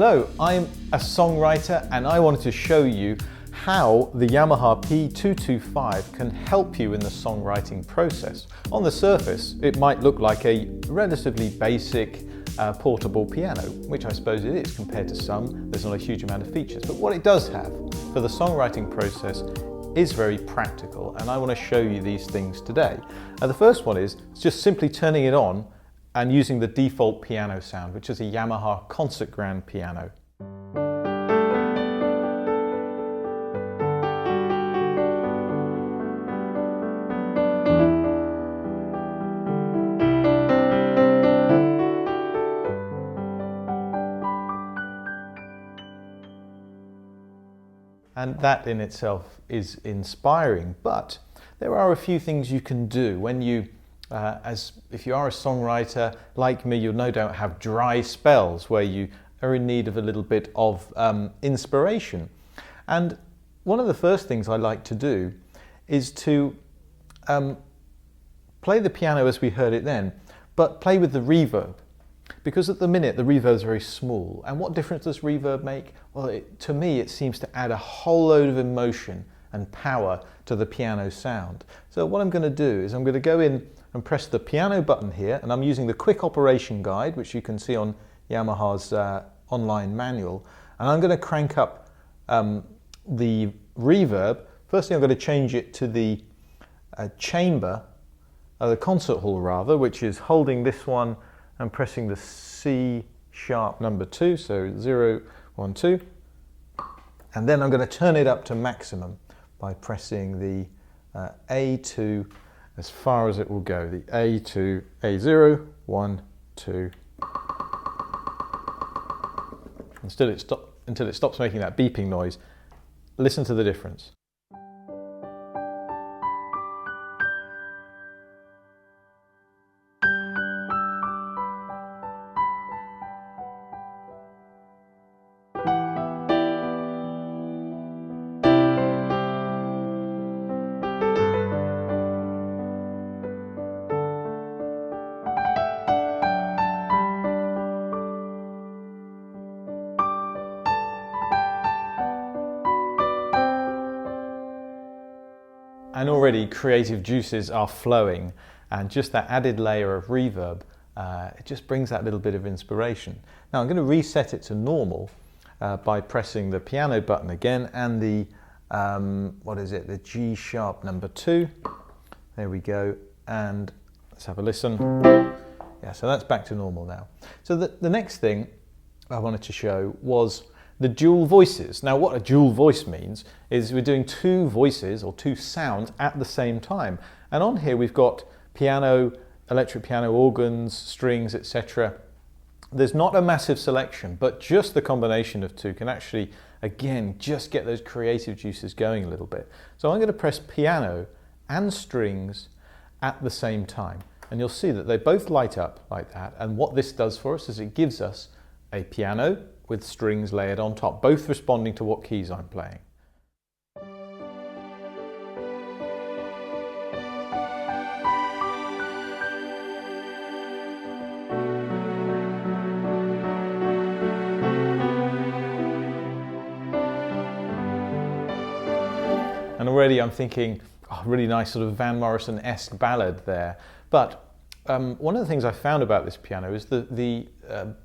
Hello, I'm a songwriter and I wanted to show you how the Yamaha P-225 can help you in the songwriting process. On the surface, it might look like a relatively basic portable piano, which I suppose it is compared to some. There's not a huge amount of features, but what it does have for the songwriting process is very practical, and I want to show you these things today. The first one is just simply turning it on and using the default piano sound, which is a Yamaha concert grand piano. And that in itself is inspiring, but there are a few things you can do when you if you are a songwriter like me, you'll no doubt have dry spells where you are in need of a little bit of inspiration. And one of the first things I like to do is to play the piano as we heard it then, but play with the reverb. Because at the minute the reverb is very small. And what difference does reverb make? Well, to me it seems to add a whole load of emotion and power to the piano sound. So what I'm going to do is I'm going to go in and press the piano button here, and I'm using the quick operation guide, which you can see on Yamaha's online manual, and I'm going to crank up the reverb. Firstly, I'm going to change it to the chamber, the concert hall rather, which is holding this one and pressing the C sharp number 2, so 0, 1, 2, and then I'm going to turn it up to maximum by pressing the A2 as far as it will go, the A2, A0, 1, 2, until it stops making that beeping noise. Listen to the difference. And already creative juices are flowing, and just that added layer of reverb, it just brings that little bit of inspiration. Now I'm going to reset it to normal by pressing the piano button again and the, the G sharp number 2. There we go, and let's have a listen. Yeah, so that's back to normal now. So the next thing I wanted to show was the dual voices. Now what a dual voice means is we're doing two voices or two sounds at the same time. And on here we've got piano, electric piano, organs, strings, etc. There's not a massive selection, but just the combination of two can actually, again, just get those creative juices going a little bit. So I'm going to press piano and strings at the same time. And you'll see that they both light up like that. And what this does for us is it gives us a piano with strings layered on top, both responding to what keys I'm playing. And already I'm thinking, oh, really nice sort of Van Morrison-esque ballad there. But one of the things I found about this piano is the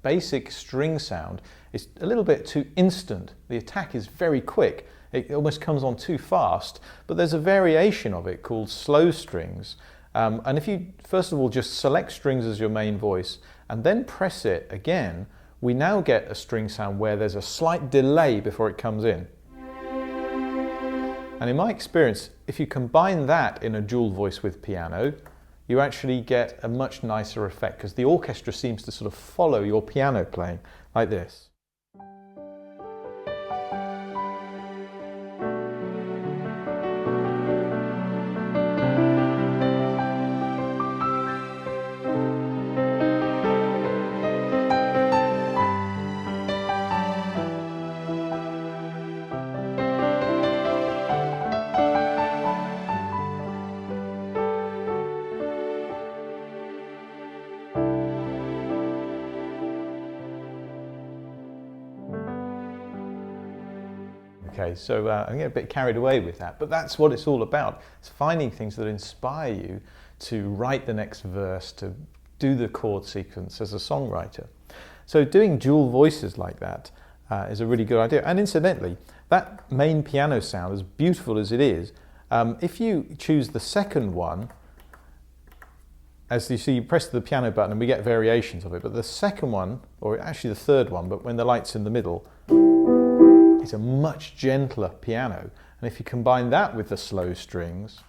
basic string sound is a little bit too instant. The attack is very quick. It almost comes on too fast, but there's a variation of it called slow strings. And if you, first of all, just select strings as your main voice and then press it again, we now get a string sound where there's a slight delay before it comes in. And in my experience, if you combine that in a dual voice with piano, you actually get a much nicer effect because the orchestra seems to sort of follow your piano playing like this. Okay, so I'm getting a bit carried away with that, but that's what it's all about. It's finding things that inspire you to write the next verse, to do the chord sequence as a songwriter. So doing dual voices like that is a really good idea. And incidentally, that main piano sound, as beautiful as it is, if you choose the second one, as you see, you press the piano button and we get variations of it, but the second one, or actually the third one, but when the light's in the middle, it's a much gentler piano. And if you combine that with the slow strings,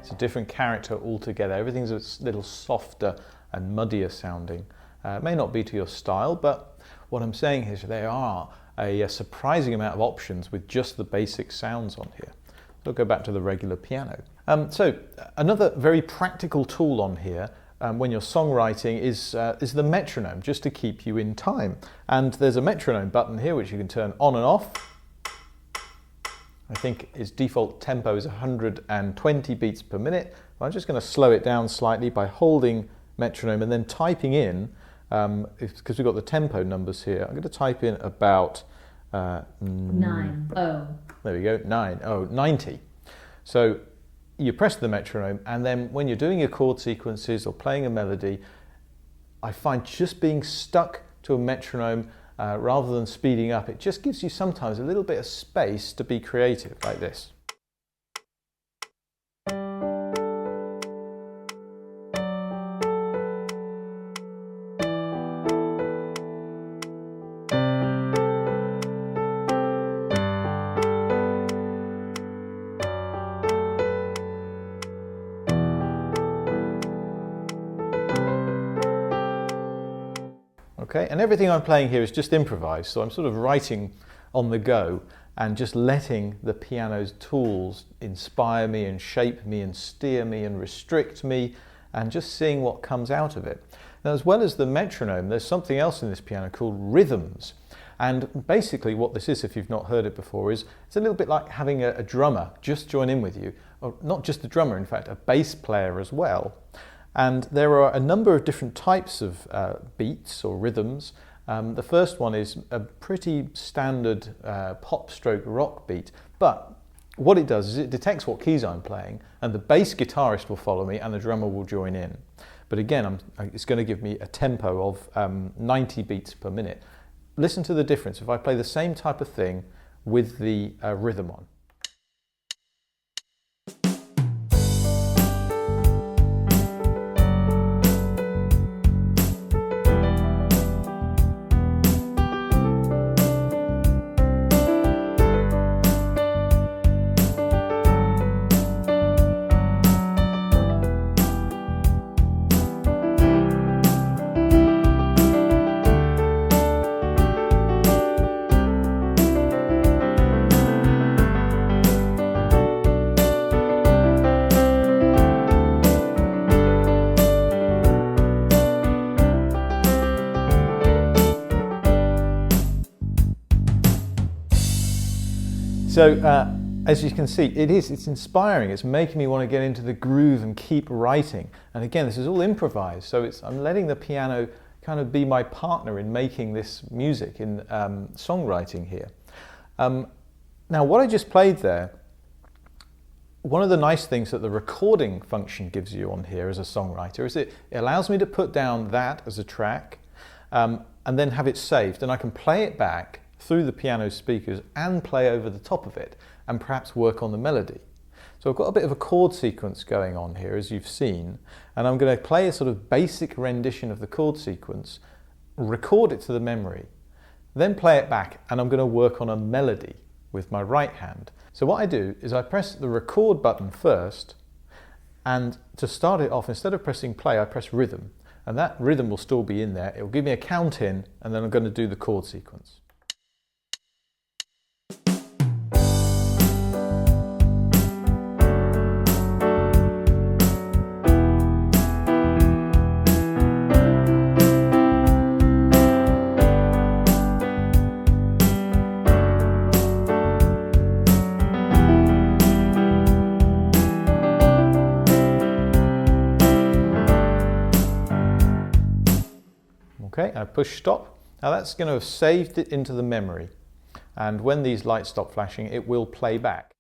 it's a different character altogether. Everything's a little softer and muddier sounding. It may not be to your style, but what I'm saying is there are a surprising amount of options with just the basic sounds on here. We'll go back to the regular piano. So another very practical tool on here when you're songwriting is the metronome, just to keep you in time. And there's a metronome button here which you can turn on and off. I think its default tempo is 120 beats per minute. I'm just going to slow it down slightly by holding metronome and then typing in, because we've got the tempo numbers here, I'm going to type in about 90. There we go, 90. So you press the metronome, and then when you're doing your chord sequences or playing a melody, I find just being stuck to a metronome rather than speeding up, it just gives you sometimes a little bit of space to be creative, like this. Okay, and everything I'm playing here is just improvised, so I'm sort of writing on the go and just letting the piano's tools inspire me and shape me and steer me and restrict me, and just seeing what comes out of it. Now, as well as the metronome, there's something else in this piano called rhythms. And basically what this is, if you've not heard it before, is it's a little bit like having a drummer just join in with you, or not just a drummer, in fact, a bass player as well. And there are a number of different types of beats or rhythms. The first one is a pretty standard pop stroke rock beat, but what it does is it detects what keys I'm playing, and the bass guitarist will follow me and the drummer will join in. But again, it's going to give me a tempo of 90 beats per minute. Listen to the difference if I play the same type of thing with the rhythm on. So as you can see, it's inspiring. It's making me want to get into the groove and keep writing. And again, this is all improvised, so I'm letting the piano kind of be my partner in making this music, in songwriting here. Now, what I just played there, one of the nice things that the recording function gives you on here as a songwriter is it allows me to put down that as a track and then have it saved, and I can play it back through the piano speakers and play over the top of it and perhaps work on the melody. So I've got a bit of a chord sequence going on here, as you've seen, and I'm going to play a sort of basic rendition of the chord sequence, record it to the memory, then play it back, and I'm going to work on a melody with my right hand. So what I do is I press the record button first, and to start it off, instead of pressing play, I press rhythm, and that rhythm will still be in there. It will give me a count in, and then I'm going to do the chord sequence. Okay, I push stop. Now that's going to have saved it into the memory, and when these lights stop flashing, it will play back.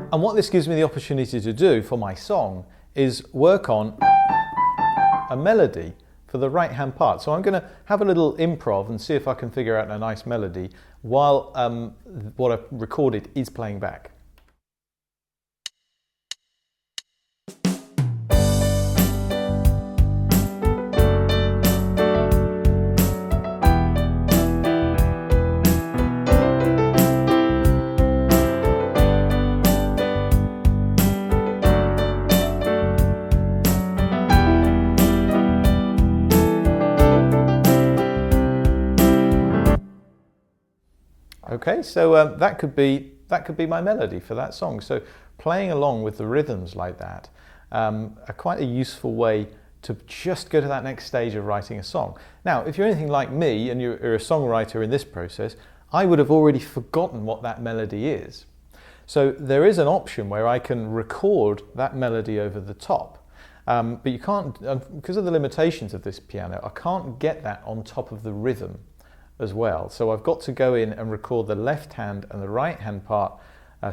And what this gives me the opportunity to do for my song is work on a melody for the right hand part. So I'm going to have a little improv and see if I can figure out a nice melody while what I've recorded is playing back. Okay, so that could be my melody for that song. So playing along with the rhythms like that are quite a useful way to just go to that next stage of writing a song. Now, if you're anything like me and you're a songwriter in this process, I would have already forgotten what that melody is. So there is an option where I can record that melody over the top. But you can't, because of the limitations of this piano, I can't get that on top of the rhythm as well. So I've got to go in and record the left hand and the right hand part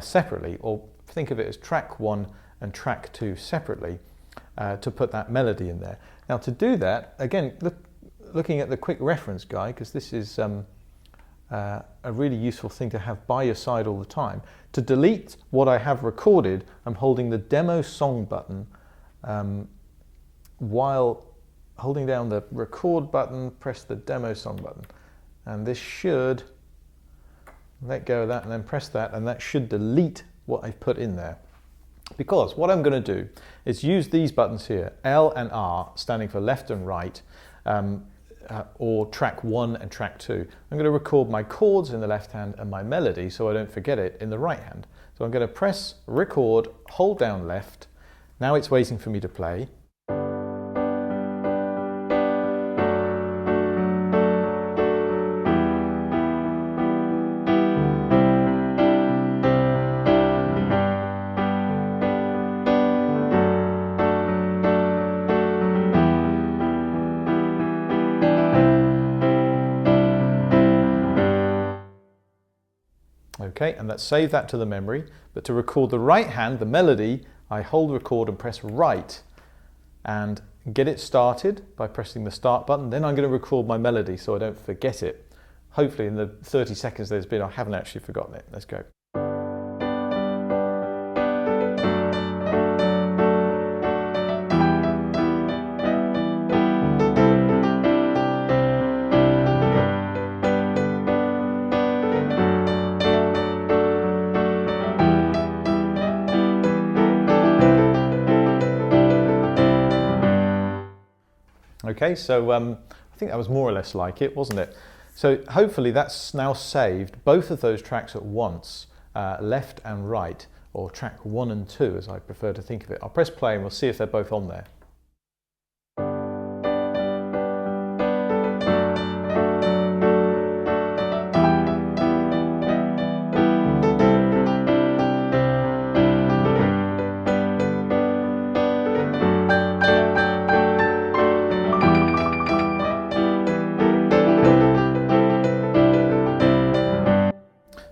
separately, or think of it as track 1 and track 2 separately to put that melody in there. Now to do that, again, looking at the quick reference guide, because this is a really useful thing to have by your side all the time. To delete what I have recorded, I'm holding the demo song button while holding down the record button, press the demo song button. And this should, let go of that and then press that, and that should delete what I've put in there. Because what I'm going to do is use these buttons here, L and R, standing for left and right, or track 1 and track 2. I'm going to record my chords in the left hand and my melody so I don't forget it in the right hand. So I'm going to press record, hold down left. Now it's waiting for me to play. Okay, and let's save that to the memory. But to record the right hand, the melody, I hold record and press right and get it started by pressing the start button. Then I'm going to record my melody so I don't forget it. Hopefully in the 30 seconds there's been, I haven't actually forgotten it. Let's go. Okay, so I think that was more or less like it, wasn't it? So hopefully that's now saved both of those tracks at once, left and right, or track 1 and 2 as I prefer to think of it. I'll press play and we'll see if they're both on there.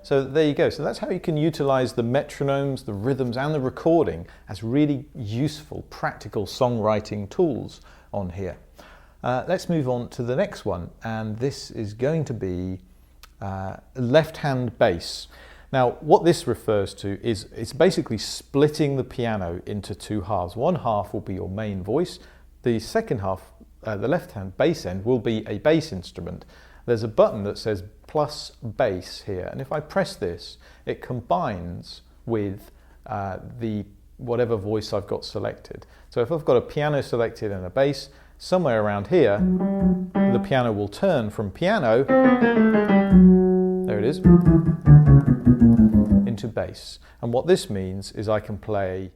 So there you go. So that's how you can utilize the metronomes, the rhythms and the recording as really useful, practical songwriting tools on here. Let's move on to the next one, and this is going to be left-hand bass. Now what this refers to is it's basically splitting the piano into two halves. One half will be your main voice. The second half, the left-hand bass end, will be a bass instrument. There's a button that says plus bass here, and if I press this, it combines with the whatever voice I've got selected. So if I've got a piano selected and a bass, somewhere around here, the piano will turn from piano, there it is, into bass. And what this means is I can play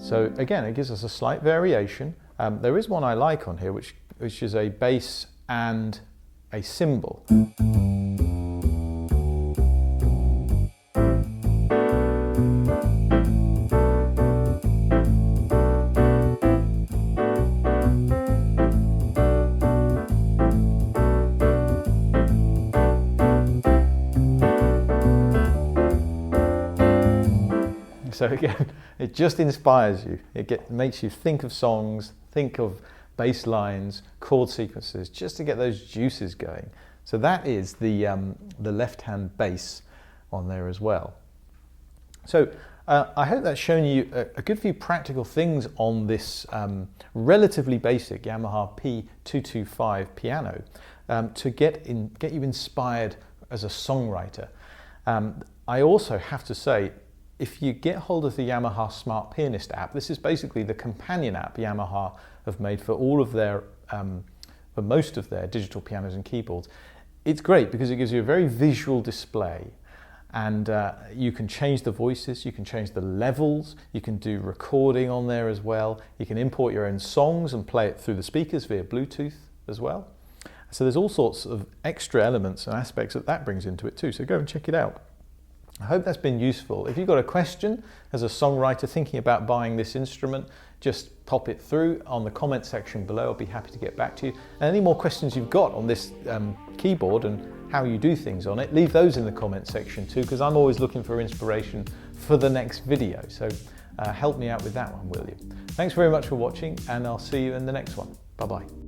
So again, it gives us a slight variation. There is one I like on here, which is a bass and a cymbal. So again, it just inspires you. It makes you think of songs, think of bass lines, chord sequences, just to get those juices going. So that is the left-hand bass on there as well. So I hope that's shown you a good few practical things on this relatively basic Yamaha P-225 piano to get you inspired as a songwriter. I also have to say, if you get hold of the Yamaha Smart Pianist app, this is basically the companion app Yamaha have made for all of their, for most of their digital pianos and keyboards. It's great because it gives you a very visual display, and you can change the voices, you can change the levels, you can do recording on there as well. You can import your own songs and play it through the speakers via Bluetooth as well. So there's all sorts of extra elements and aspects that brings into it too, so go and check it out. I hope that's been useful. If you've got a question as a songwriter thinking about buying this instrument, just pop it through on the comment section below. I'll be happy to get back to you. And any more questions you've got on this keyboard and how you do things on it, leave those in the comment section too, because I'm always looking for inspiration for the next video. So help me out with that one, will you? Thanks very much for watching, and I'll see you in the next one. Bye-bye.